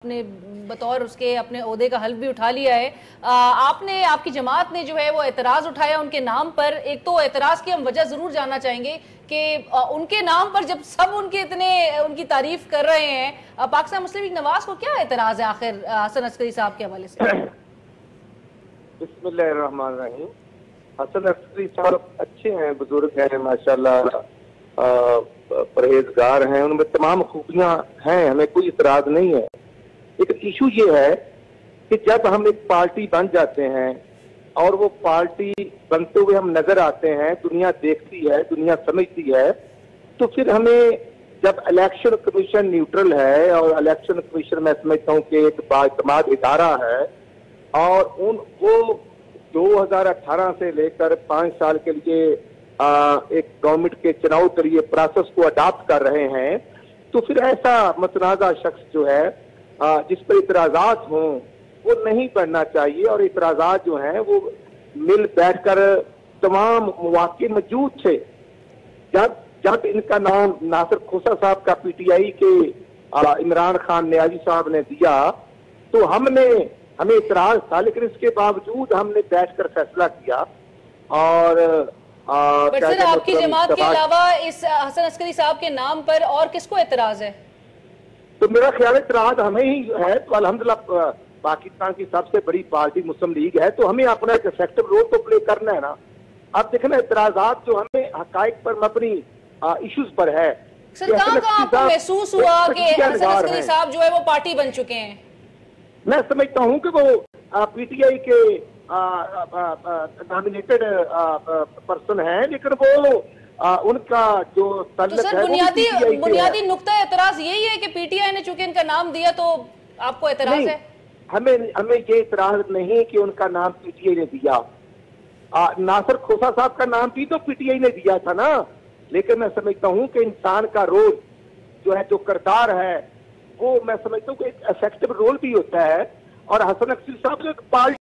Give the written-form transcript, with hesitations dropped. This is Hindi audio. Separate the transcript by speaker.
Speaker 1: ने बतौर उसके अपने ओहदे का हल्फ भी उठा लिया है। आपकी जमात ने जो है वो एतराज उठाया उनके नाम पर। एक तो एतराज की हम वजह जरूर जानना चाहेंगे कि उनके नाम पर जब सब उनकी तारीफ कर रहे हैं, पाकिस्तान मुस्लिम लीग नवाज को क्या एतराज है आखिर हसन अस्करी साहब के हवाले से?
Speaker 2: बिस्मिल्लाहिर्रहमानिर्रहीम। हसन अस्करी साहब अच्छे हैं, बुजुर्ग हैं, माशाल्लाह परहेजगार हैं, उनमें तमाम खूबियां हैं, हमें कोई इतराज नहीं है। लेकिन इशू ये है कि जब हम एक पार्टी बन जाते हैं और वो पार्टी बनते हुए हम नजर आते हैं, दुनिया देखती है, दुनिया समझती है, तो फिर हमें जब इलेक्शन कमीशन न्यूट्रल है और इलेक्शन कमीशन मैं समझता हूँ कि एक बाइतमाद इदारा है और वो 2018 से लेकर 5 साल के लिए एक गवर्नमेंट के चुनाव के लिए प्रोसेस को अडॉप्ट कर रहे हैं, तो फिर ऐसा मतनाज़ा शख्स जो है जिस पर इतराजात हों वो नहीं बढ़ना चाहिए। और इतराजात जो हैं वो मिल बैठकर तमाम मौके मौजूद थे। जब इनका नाम नासिर खोसा साहब का पीटीआई के इमरान खान नियाजी साहब ने दिया तो हमें इतराज था, लेकिन इसके बावजूद हमने बैठकर फैसला किया। और
Speaker 1: सर, आपकी जमात के अलावा इस हसन अस्करी साहब के नाम पर और किसको एतराज है?
Speaker 2: तो मेरा ख्याल इतराज हमें ही है। तो अल्हम्दुलिल्लाह पाकिस्तान की सबसे बड़ी पार्टी मुस्लिम लीग है, तो हमें अपना एक इफेक्टिव रोल तो प्ले करना है ना। अब देखें ना, इतराजात जो हमें हकाइक पर मबनी इश्यूज पर है।
Speaker 1: सर, कहाँ आपको महसूस हुआ कि हसन अस्करी साहब जो है वो पार्टी बन चुके हैं?
Speaker 2: मैं समझता हूँ कि वो पीटीआई के नॉमिनेटेड पर्सन है, लेकिन वो उनका जो
Speaker 1: तो सर बुनियादी नुक्ता एतराज यही है कि पीटीआई ने चूंकि इनका नाम दिया तो आपको एतराज है?
Speaker 2: हमें ये इतराज नहीं कि उनका नाम पीटीआई ने दिया। नासिर खोसा साहब का नाम भी तो पीटीआई ने दिया था ना। लेकिन मैं समझता हूँ कि इंसान का रोल जो है, जो किरदार है, वो मैं समझता हूँ कि एक इफेक्टिव रोल भी होता है। और हसन अस्करी साहब जो एक पार्टी